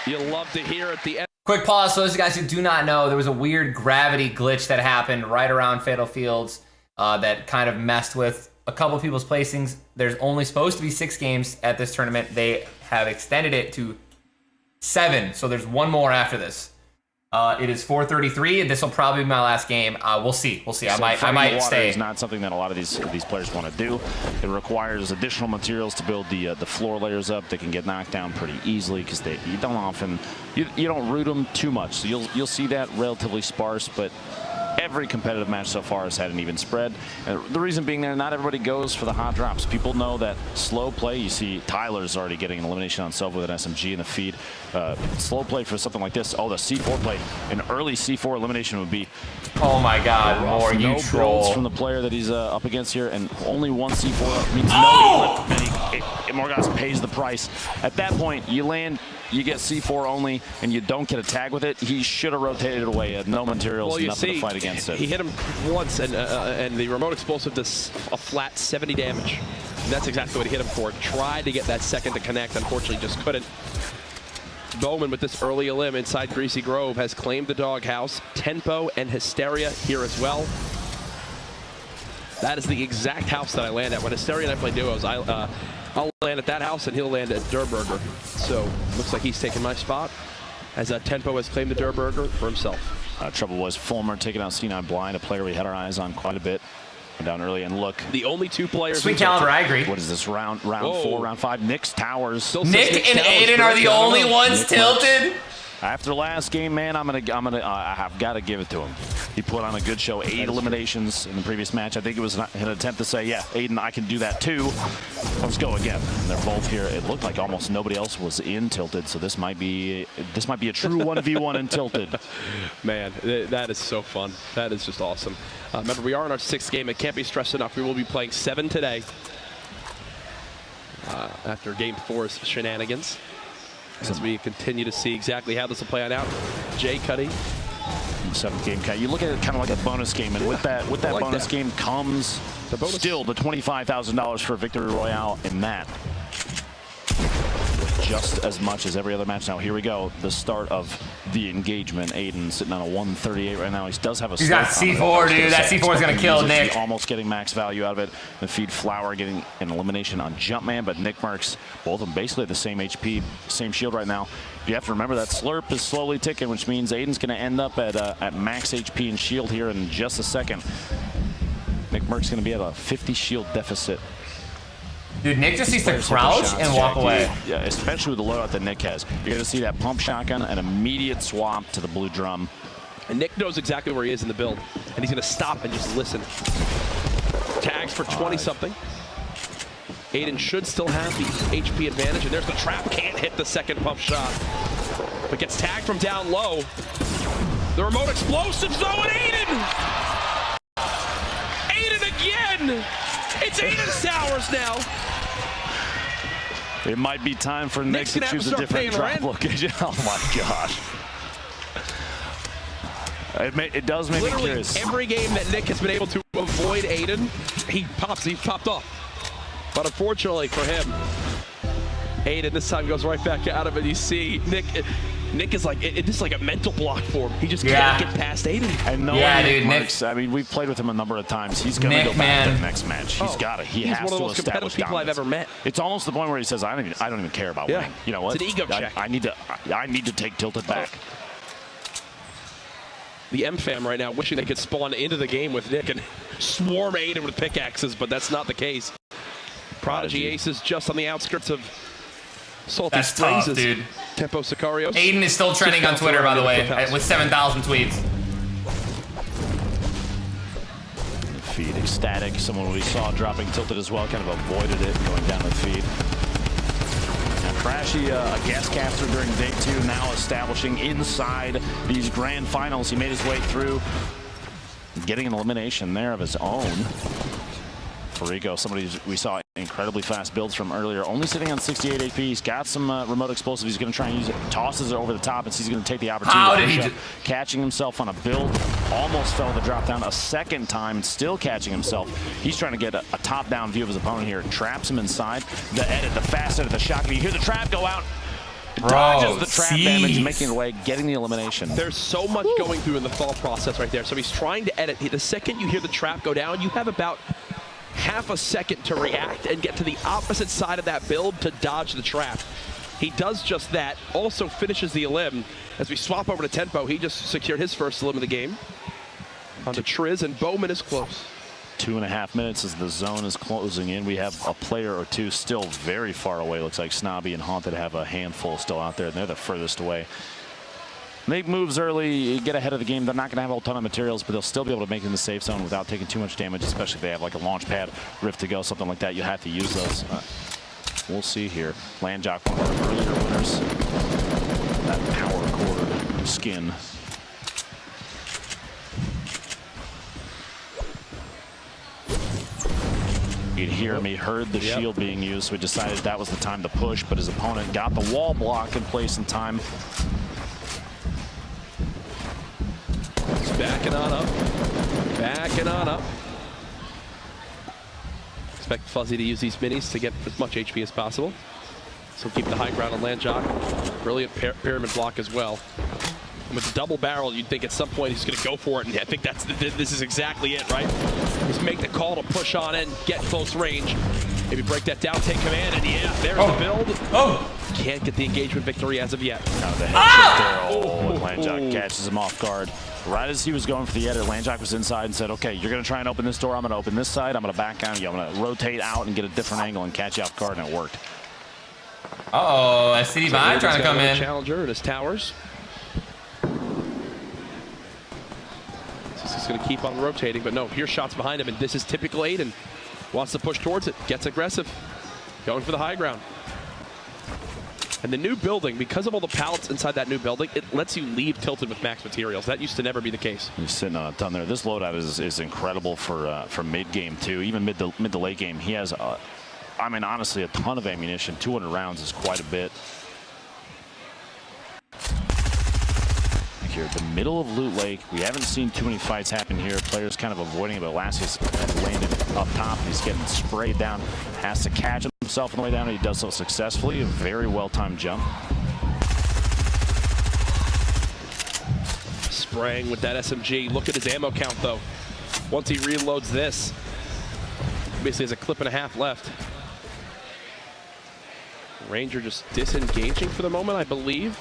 You'll love to hear at the end. Quick pause for those of you guys who do not know, there was a weird gravity glitch that happened right around Fatal Fields that kind of messed with a couple of people's placings. There's only supposed to be 6 games at this tournament. They have extended it to 7, so there's one more after this. It is 4:33. This will probably be my last game. We'll see. We'll see. I might stay. It's not something that a lot of these players want to do. It requires additional materials to build the floor layers up. They can get knocked down pretty easily because you don't often you don't root them too much. So you'll see that relatively sparse, but every competitive match so far has had an even spread. The reason being there, not everybody goes for the hot drops. People know that slow play. You see Tyler's already getting an elimination on himself with an SMG in the feed. Slow play for something like this. Oh, the C4 play. An early C4 elimination would be. Oh my God, more you no troll. builds from the player that he's up against here, and only one C4 means no E-Lip, and Morgas pays the price. At that point, you land, you get C4 only, and you don't get a tag with it. He should have rotated it away. No materials, nothing to fight against it. He hit him once, and the remote explosive does a flat 70 damage. And that's exactly what he hit him for. Tried to get that second to connect, unfortunately just couldn't. Bowman with this early elim inside Greasy Grove has claimed the doghouse. Tempo and Hysteria here as well. That is the exact house that I land at. When Hysteria and I play duos, I'll land at that house and he'll land at Durburger. So looks like he's taking my spot as Tempo has claimed the Durburger for himself. Trouble was Fulmer taking out C9 Blind, a player we had our eyes on quite a bit. Down early, and look, the only 2 players. Sweet caliber, I agree. What is this round 4, round 5? Nick's towers. Nick and Aiden are the only ones tilted. After last game, man, I've got to give it to him. He put on a good show. 8 eliminations in the previous match. I think it was an attempt to say, yeah, Aiden, I can do that too. Let's go again. And they're both here. It looked like almost nobody else was in tilted, so this might be a true 1v1 in tilted. Man, that is so fun. That is just awesome. Remember, we are in our 6th game. It can't be stressed enough. We will be playing 7 today after game 4's shenanigans. As we continue to see exactly how this will play out. Jay Cuddy. 7th game, Cat. You look at it kind of like a bonus game, and with that like bonus game comes still the $25,000 for Victory Royale in that. Just as much as every other match. Now here we go, the start of the engagement. Aiden sitting on a 138 right now. He does have a. He's got C4, dude. That C4 is gonna kill Nick. Almost getting max value out of it. The feed Flower getting an elimination on Jumpman, but Nick marks both of them basically at the same HP, same shield right now. You have to remember that slurp is slowly ticking, which means Aiden's gonna end up at max HP and shield here in just a second. Nick Merck's gonna be at a 50 shield deficit. Dude, Nick just needs to crouch and walk away. Yeah, especially with the loadout that Nick has. You're going to see that pump shotgun, an immediate swap to the blue drum. And Nick knows exactly where he is in the build, and he's going to stop and just listen. Tags for 20-something. Aiden should still have the HP advantage, and there's the trap. Can't hit the second pump shot, but gets tagged from down low. The remote explosives, though, and Aiden! Aiden again! It's Aiden's towers now. It might be time for Nick to choose a different drop location. Oh my gosh. It does make me curious. Every game that Nick has been able to avoid Aiden, he popped off. But unfortunately for him, Aiden this time goes right back out of it. You see Nick is like, it's like a mental block for him. He just can't get past Aiden. And dude, Nick. I mean, we've played with him a number of times. He's going to go back to the next match. He's got it. He has to establish dominance. He's one of the most competitive people I've ever met. It's almost the point where he says, I don't even care about winning. You know what? It's an ego check. I need to take tilted back. The M-Fam right now wishing they could spawn into the game with Nick and swarm Aiden with pickaxes, but that's not the case. Prodigy Aces just on the outskirts of Salty Springs. Tough, dude. Tempo Sicarios. Aiden is still trending on Twitter, by the way, with 7,000 tweets. Feed ecstatic. Someone we saw dropping tilted as well, kind of avoided it going down the feed. Now Crashy, a guest caster during day 2, now establishing inside these grand finals. He made his way through, getting an elimination there of his own. Farico, somebody we saw incredibly fast builds from earlier, only sitting on 68 AP. He's got some remote explosive. He's going to try and use it. Tosses it over the top, and he's going to take the opportunity. Catching himself on a build. Almost fell the drop down a second time, still catching himself. He's trying to get a top-down view of his opponent here. Traps him inside. The edit, the fast edit, the shotgun. You hear the trap go out. Dodges the trap damage, making it away, getting the elimination. There's so much going through in the thought process right there. So he's trying to edit. The second you hear the trap go down, you have about half a second to react and get to the opposite side of that build to dodge the trap. He does just that, also finishes the elim. As we swap over to Tempo, he just secured his first elim of the game. Onto Triz, and Bowman is close. 2.5 minutes as the zone is closing in. We have a player or two still very far away. Looks like Snobby and Haunted have a handful still out there, and they're the furthest away. Make moves early, get ahead of the game. They're not going to have a ton of materials, but they'll still be able to make it in the safe zone without taking too much damage, especially if they have like a launch pad, rift to go, something like that. You'll have to use those. We'll see here. Landjock, one of our earlier winners. That power cord skin. He'd hear him, he heard the shield being used, so he decided that was the time to push, but his opponent got the wall block in place in time. He's backing on up. Backing on up. Expect Fuzzy to use these minis to get as much HP as possible. So keep the high ground on Landjock. Brilliant pyramid block as well. And with the double barrel, you'd think at some point he's going to go for it, and I think this is exactly it, right? Just make the call to push on in, get close range. Maybe break that down, take command, and yeah, there's the build. Can't get the engagement victory as of yet. Now the headshot there. And Landjock catches him off guard. Right as he was going for the edit, Landjock was inside and said, okay, you're going to try and open this door. I'm going to open this side. I'm going to back on you. I'm going to rotate out and get a different angle and catch you off guard, and it worked. Uh-oh, SCD Buy trying to come in. Challenger in his towers. He's going to keep on rotating, but no, here's shots behind him, and this is typical Aiden. Wants to push towards it, gets aggressive, going for the high ground. And the new building, because of all the pallets inside that new building, it lets you leave tilted with max materials. That used to never be the case. He's sitting on a ton there. This loadout is incredible for mid game too, even mid to late game. He has, I mean, honestly, a ton of ammunition. 200 rounds is quite a bit. Here, the middle of Loot Lake. We haven't seen too many fights happen here. Players kind of avoiding it, but Lassius had landed up top. He's getting sprayed down. Has to catch himself on the way down, and he does so successfully. A very well-timed jump. Spraying with that SMG. Look at his ammo count, though. Once he reloads this, basically has a clip and a half left. Ranger just disengaging for the moment, I believe.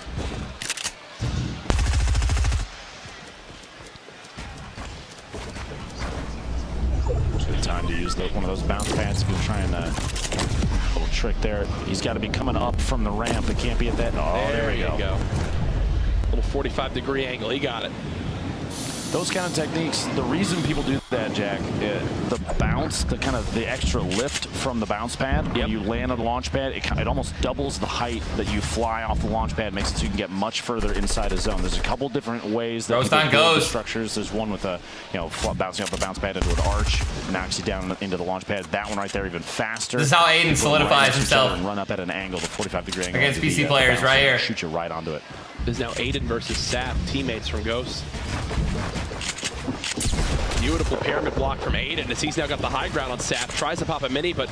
Time to use one of those bounce pads. He's trying a little trick there. He's got to be coming up from the ramp. It can't be at that. Oh, there we go. Little 45-degree angle. He got it. Those kind of techniques, the reason people do that, Jack, the bounce, the extra lift from the bounce pad, when you land on the launch pad, it almost doubles the height that you fly off the launch pad, makes it so you can get much further inside a zone. There's a couple different ways that people build the structures. There's one with a, bouncing off the bounce pad into an arch, knocks you down into the launch pad. That one right there even faster. This is how Aiden solidifies himself. And run up at an angle, the 45-degree angle. Against PC players right here. Shoot you right onto it. This is now Aiden versus Sap, teammates from Ghost. Beautiful pyramid block from Aiden as he's now got the high ground on Sap. Tries to pop a mini, but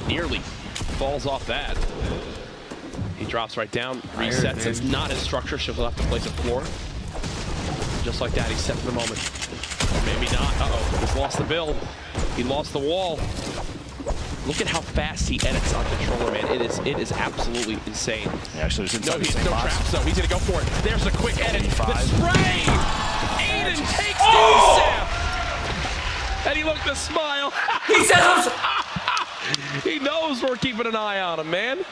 nearly falls off that. He drops right down, resets. It's not his structure, so he'll have to place a floor. Just like that, he's set for the moment. Or maybe not. Uh-oh, he's lost the build. He lost the wall. Look at how fast he edits on controller, man. It is absolutely insane. Yeah, actually, there's no traps, though. He's gonna go for it. There's a quick edit. The spray! Aiden takes down Sap! And he looked to smile. He says, he knows we're keeping an eye on him, man.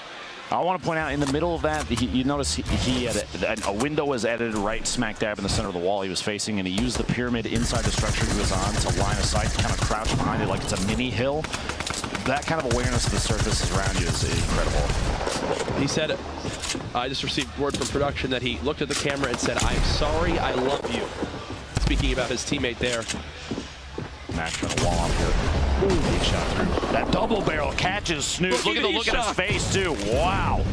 I want to point out in the middle of that, you notice he had a window was edited right smack dab in the center of the wall he was facing, and he used the pyramid inside the structure he was on to line of sight, kind of crouch behind it like it's a mini hill. That kind of awareness of the surfaces around you is incredible. He said, I just received word from production that he looked at the camera and said, I'm sorry, I love you. Speaking about his teammate there. Max trying to wall off here. Ooh, big shot through. That double barrel catches Snoop. Look at the look at his face, too. Wow.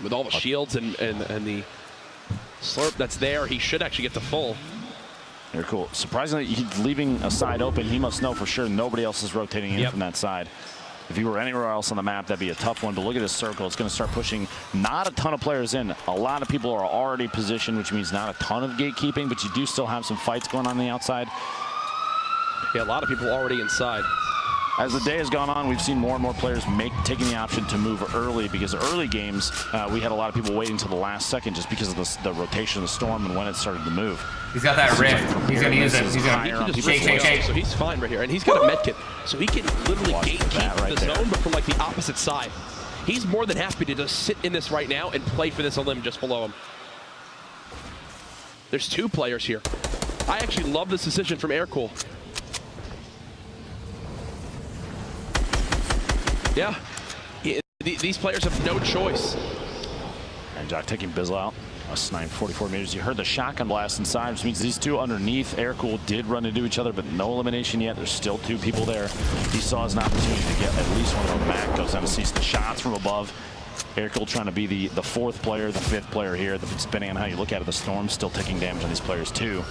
With all the shields and the slurp that's there, he should actually get to full. Very cool. Surprisingly, he's leaving a side open. He must know for sure nobody else is rotating in from that side. If you were anywhere else on the map, that'd be a tough one. But look at this circle. It's going to start pushing not a ton of players in. A lot of people are already positioned, which means not a ton of gatekeeping, but you do still have some fights going on the outside. Yeah, a lot of people already inside. As the day has gone on, we've seen more and more players taking the option to move early, because early games, we had a lot of people waiting till the last second just because of the rotation of the storm and when it started to move. He's got that rift. He's going to use it. He's going to shake. So he's fine right here. And he's got a med kit. So he can literally gatekeep the zone, but from like the opposite side. He's more than happy to just sit in this right now and play for this limb just below him. There's 2 players here. I actually love this decision from Aircool. Yeah, these players have no choice. And Jock taking Bizzle out. A snipe 44 meters. You heard the shotgun blast inside, which means these 2 underneath. Aircool did run into each other, but no elimination yet. There's still 2 people there. He saw his opportunity to get at least one of them. Mac goes down to sees the shots from above. Aircool trying to be the 4th player, the 5th player here. Depending on how you look at it, the Storm's still taking damage on these players too.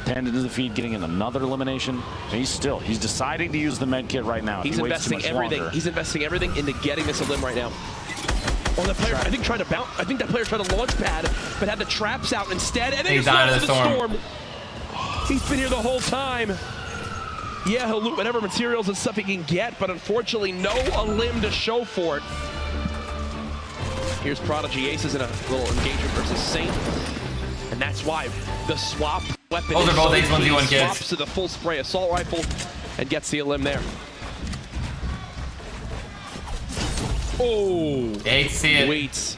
10 into the feed, getting in another elimination. And he's deciding to use the med kit right now. He's investing everything. He's investing everything into getting this limb right now. Oh, that player, I think tried to bounce. I think that player tried to launch pad, but had the traps out instead, and then he's out of the storm. He's been here the whole time. Yeah, he'll loot whatever materials and stuff he can get, but unfortunately, no limb to show for it. Here's Prodigy Aces in a little engagement versus Saint, and that's why the swap weapon. Those are both H1Z1 kids. Swaps to the full spray assault rifle and gets the limb there. Oh, hate to see it. Waits.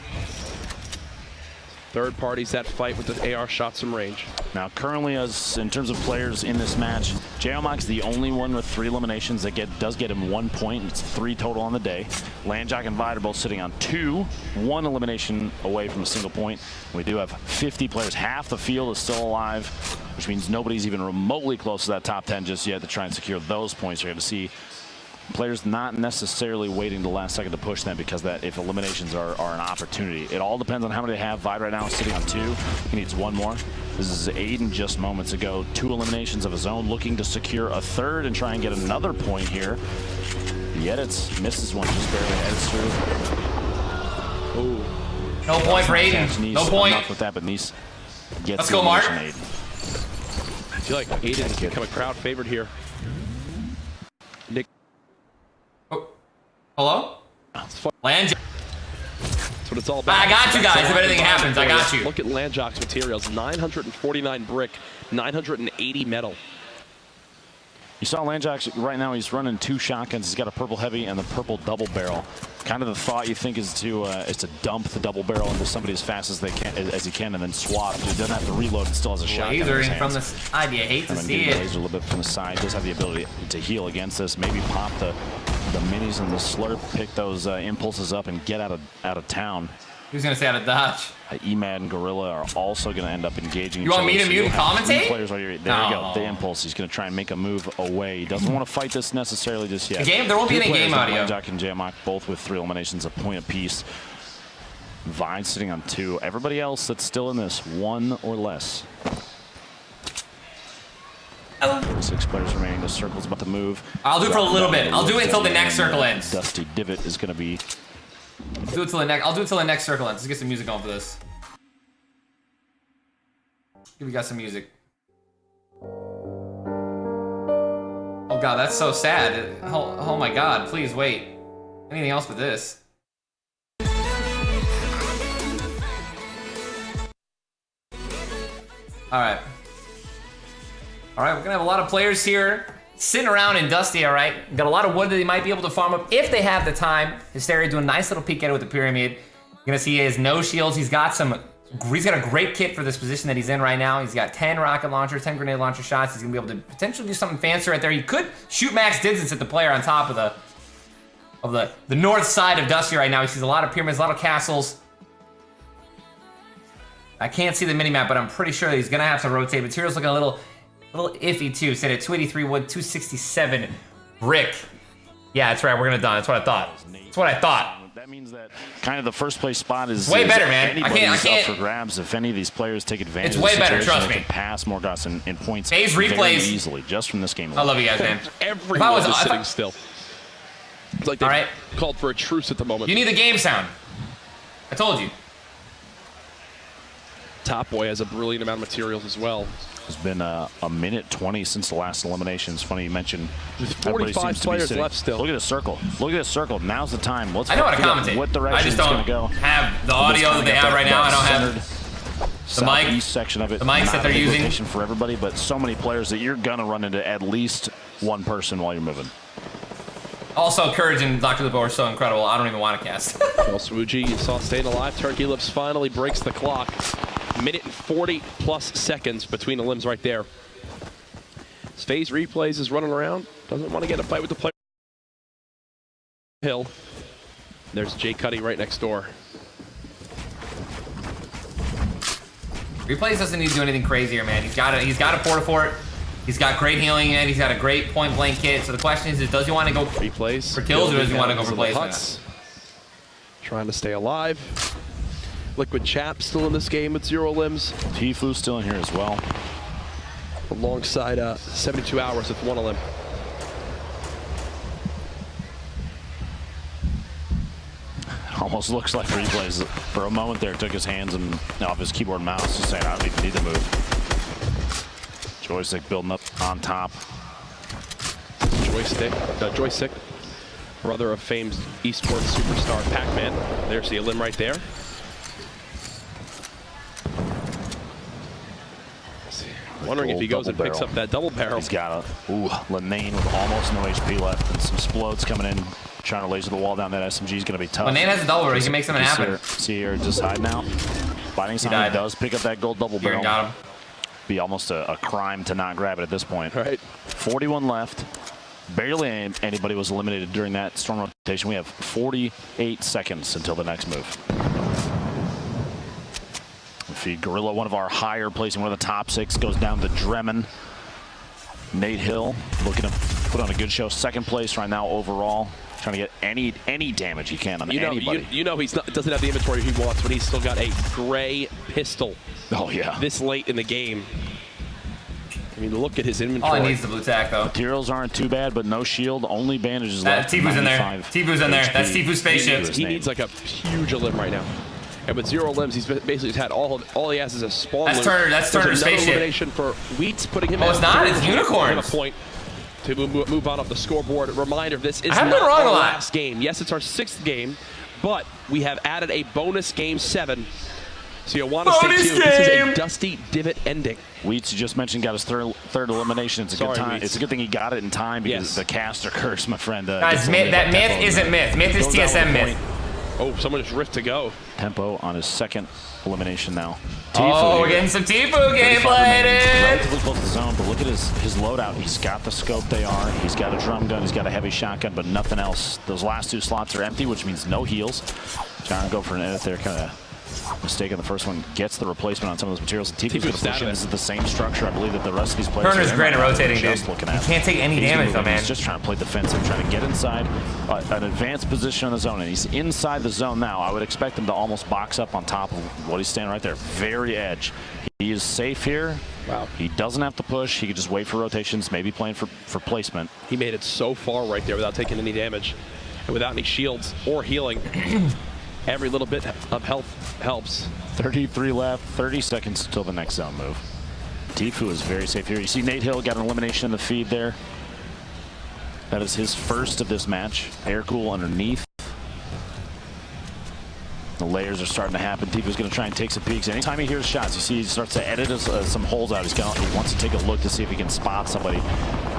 Third parties that fight with the AR shots from range. Now, currently, as in terms of players in this match, J-Omoc's the only one with 3 eliminations that does get him 1 point. It's 3 total on the day. Landjock and Vider both sitting on 2, 1 elimination away from a single point. We do have 50 players. Half the field is still alive, which means nobody's even remotely close to that top 10 just yet to try and secure those points. You're going to see players not necessarily waiting the last second to push them, because that if eliminations are an opportunity. It all depends on how many they have. Vide right now is sitting on 2. He needs 1 more. This is Aiden just moments ago. 2 eliminations of his own, looking to secure a 3rd and try and get another point here. Yet it's misses one, just barely heads through. Ooh. No point for Aiden. No point. Enough with that, but Nice gets Let's go, Mark. Aiden. I feel like Aiden has become a crowd favorite here. Nick. Oh. Hello? Land. That's what it's all about. I got you guys. If anything happens, I got you. Look at Landjock's materials. 949 brick, 980 metal. You saw Landjock right now. He's running 2 shotguns. He's got a purple heavy and the purple double barrel. Kind of the thought you think is to dump the double barrel into somebody as fast as he can, and then swap. He doesn't have to reload. It still has a shotgun. Lasering from the side. You hate to see it. Laser a little bit from the side. Does have the ability to heal against this. Maybe pop the minis and the slurp. Pick those impulses up and get out of town. Who's gonna stay out of dodge? Emad and Gorilla are also going to end up engaging. You want me to mute and commentate? Players right here. There you go. The impulse. He's going to try and make a move away. He doesn't want to fight this necessarily just yet. There won't be any game audio. Jack and J-Moc both with 3 eliminations, a point apiece. Vine sitting on 2. Everybody else that's still in this, 1 or less. 6 players remaining. The circle's about to move. I'll do it for a little bit. I'll do it until the next circle ends. Dusty Divot is going to be. I'll do it till the next circle ends. Let's get some music on for this. Here we got some music. Oh god, that's so sad. Oh my god, please wait. Anything else but this? Alright. Alright, we're gonna have a lot of players here sitting around in Dusty, alright? Got a lot of wood that they might be able to farm up if they have the time. Hysteria doing a nice little peek at it with the pyramid. You're gonna see he has no shields. He's got a great kit for this position that he's in right now. He's got 10 rocket launchers, 10 grenade launcher shots. He's gonna be able to potentially do something fancy right there. He could shoot max distance at the player on top of the north side of Dusty right now. He sees a lot of pyramids, a lot of castles. I can't see the minimap, but I'm pretty sure that he's gonna have to rotate. Materials looking a little iffy too. Said at 283 wood, 267 brick. Yeah, that's right. We're gonna done. That's what I thought. That's what I thought. That means that kind of the first place spot is way better, man. I can't. Up for grabs if any of these players take advantage. It's way of the better. Trust they me. can pass Morgoth in points Phase very replays easily just from this game. I love you guys, man. Everyone is sitting still. It's like they called for a truce at the moment. You need the game sound. I told you. Top Boy has a brilliant amount of materials as well. It's been a minute 20 since the last elimination. It's funny you mentioned. There's 45 players left still. Look at this circle. Look at this circle. Now's the time. Let's I know how to commentate. What direction I just it's don't going to go. have the audio that they have right now. I don't have the mic section of it. The mics that they're using for everybody, but so many players that you're going to run into at least one person while you're moving. Also, Courage and Dr. Lupo are so incredible. I don't even want to cast. Well, Swoogie, you saw staying alive. Turkey Lips finally breaks the clock. Minute and 40 plus seconds between the limbs right there. FaZe Replays is running around. Doesn't want to get a fight with the player. Hill. There's Jay Cuddy right next door. Replays doesn't need to do anything crazier, man. He's got a Portafort. He's got great healing and he's got a great point blank kit. So the question is does he want to go Replays for kills or does he want to go for plays? Trying to stay alive. Liquid Chap still in this game with 0 limbs. Tfue still in here as well. Alongside 72 hours with 1 limb. Almost looks like Replays for a moment there took his hands and off his keyboard and mouse, just saying I don't even need to move. Joystick building up on top. Joystick, brother of famed esports superstar Pac-Man. There's the limb right there. Wondering if he goes and picks up that double barrel. He's got a Lenane with almost no HP left and some explodes coming in, trying to laser the wall down. That SMG is going to be tough. Lenane has a double barrel. He can make something happen. See here, just hide now. Fighting something, does pick up that gold double barrel. Got him. Be almost a crime to not grab it at this point. Right. 41 left. Barely anybody was eliminated during that storm rotation. We have 48 seconds until the next move. Feed Gorilla, one of our higher placing, one of the top 6, goes down to Dremen. Nate Hill looking to put on a good show. 2nd place right now overall. Trying to get any damage he can on anybody. You know he's not, doesn't have the inventory he wants, but he's still got a gray pistol. Oh yeah. This late in the game. I mean, look at his inventory. All he needs is the blue tack though. Materials aren't too bad, but no shield, only bandages left. Tfue's in there. Tfue's in there. That's Tfue's spaceship. He needs like a huge limb right now. And with 0 limbs, he's basically had all he has is a spawn limb. That's Turner's spaceship. Elimination for Wheats, putting him. Oh, it's not. It's Unicorns. A point to move on up the scoreboard. Reminder: this is not our last game. Yes, it's our 6th game, but we have added a bonus game 7. So you'll want to stay tuned. This is a Dusty Divot ending. Wheats, you just mentioned, got his third elimination. It's a good time. It's a good thing he got it in time because the caster curse, my friend. Guys, that myth isn't myth. Myth is TSM myth. Oh, someone just ripped to go. Tempo on his 2nd elimination now. Oh, we're getting some Tfue gameplay, dude. Relatively close to the zone, but look at his loadout. He's got the scope they are. He's got a drum gun. He's got a heavy shotgun, but nothing else. Those last 2 slots are empty, which means no heals. Trying to go for an edit there, kind of mistake on the first one. Gets the replacement on some of those materials. And Tfue's going to push in. This is the same structure, I believe, that the rest of these players Turner's great at rotating, dude. You can't take any damage, though, man. He's just trying to play defensive, trying to get inside an advanced position in the zone, and he's inside the zone now. I would expect him to almost box up on top of what he's standing right there. Very edge. He is safe here. Wow. He doesn't have to push. He could just wait for rotations, maybe playing for placement. He made it so far right there without taking any damage and without any shields or healing. Every little bit of health helps. 33 left, 30 seconds until the next zone move. Tfue is very safe here. You see Nate Hill got an elimination in the feed there. That is his first of this match. Air cool underneath. The layers are starting to happen. Tfue's going to try and take some peeks. Anytime he hears shots, you see he starts to edit some holes out. He wants to take a look to see if he can spot somebody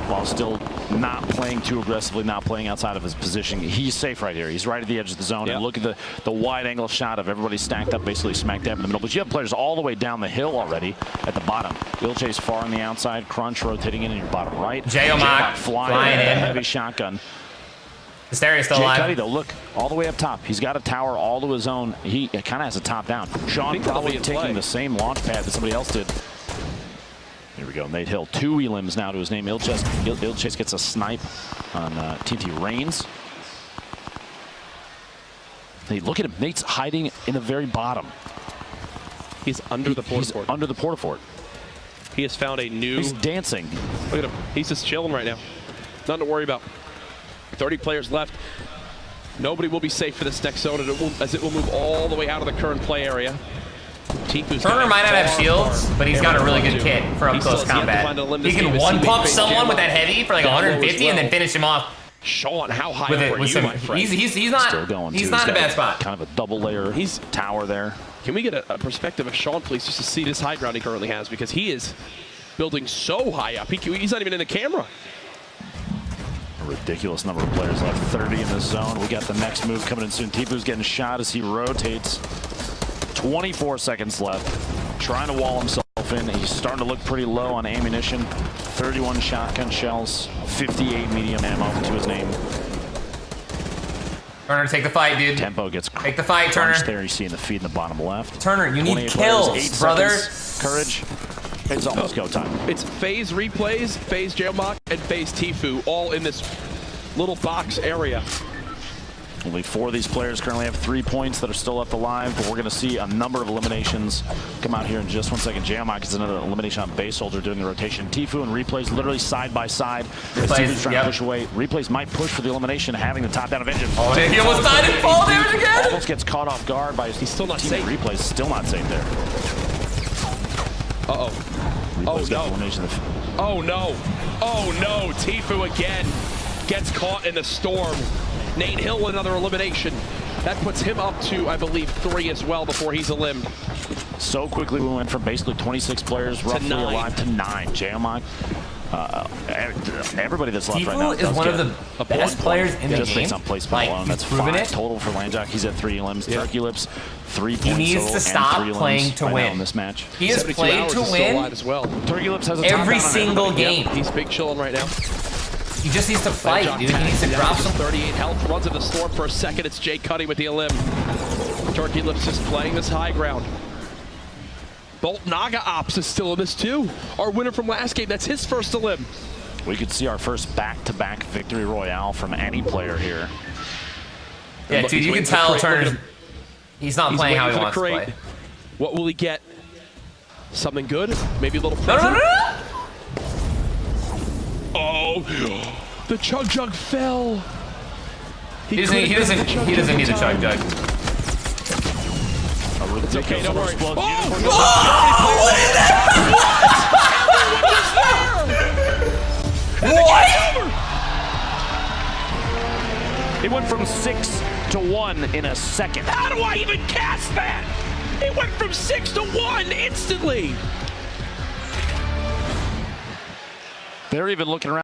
while still not playing too aggressively, not playing outside of his position. He's safe right here. He's right at the edge of the zone. And look at the wide angle shot of everybody stacked up, basically smack dab in the middle. But you have players all the way down the hill already at the bottom. Ilchase far on the outside, Crunch rotating in your bottom right. J-O-Mock flying in. Heavy shotgun. Hysteria still alive. Cuddy, though, look, all the way up top. He's got a tower all to his own. He kind of has a top down. Sean probably taking the same launch pad that somebody else did. Here we go, Nate Hill. 2 elims now to his name. Ilchase gets a snipe on TT Reigns. Hey, look at him. Nate's hiding in the very bottom. He's under the porta fort. Under the porta fort. He has found a new... He's dancing. Look at him. He's just chilling right now. Nothing to worry about. 30 players left. Nobody will be safe for this next zone, as it will move all the way out of the current play area. Turner might not have shields, but he's got a really good kit for up close combat. He can one-pump someone with that heavy for like 150 and then finish him off. Sean, how high up are you, my friend? He's not. Still going he's not in a bad spot. Kind of a double layer tower there. Can we get a perspective of Sean, please, just to see this high ground he currently has, because he is building so high up. He's not even in the camera. A ridiculous number of players left. 30 in this zone. We got the next move coming in soon. Tifu's getting shot as he rotates. 24 seconds left. Trying to wall himself in. He's starting to look pretty low on ammunition. 31 shotgun shells. 58 medium ammo to his name. Turner, take the fight, dude. Tempo gets take the fight, Turner. There you see in the feed in the bottom left. Turner, you need kills, brother. Courage. It's almost go time. It's phase replays, phase Jailmock, and phase Tifu, all in this little box area. Only 4 of these players currently have 3 points that are still left alive, but we're going to see a number of eliminations come out here in just 1 second. Jailmock is another elimination on base holder doing the rotation. Tifu and Replays literally side by side. Tifu's trying to push away. Replays might push for the elimination, having the top down of engine. Oh, he almost died in fall damage again. Almost gets caught off guard by his He's still not teammate. safe. Replays still not safe there. Oh no. Oh no. Oh no. Tifu again gets caught in the storm. Nate Hill, another elimination. That puts him up to, I believe, 3 as well before he's eliminated. So quickly we went from basically 26 players roughly alive to 9. Jailmock. Everybody that's left right now is one of the best players in the game. Just based on placement alone. That's 5 total for Landjock. He's at 3 elims. Turkey Lips, 3 points. He needs to stop playing to win in this match. He has played to win as well. Turkey Lips has a every single game. He's big chilling right now. He just needs to fight, dude. He needs to drop some. 38 health, runs in the storm for a second. It's Jay Cuddy with the elim. Turkey Lips just playing this high ground. Bolt Naga Ops is still in this too. Our winner from last game, that's his first elim. We could see our first back-to-back victory royale from any player here. Yeah, dude, you can tell Turner's he's not playing how he wants to play. What will he get? Something good? Maybe a little present? No. Oh, the Chug Jug fell. He doesn't need the Chug Jug. It's okay, don't worry. What is that? It went from 6 to 1 in a second. How do I even cast that? It went from 6 to 1 instantly. They're even looking around.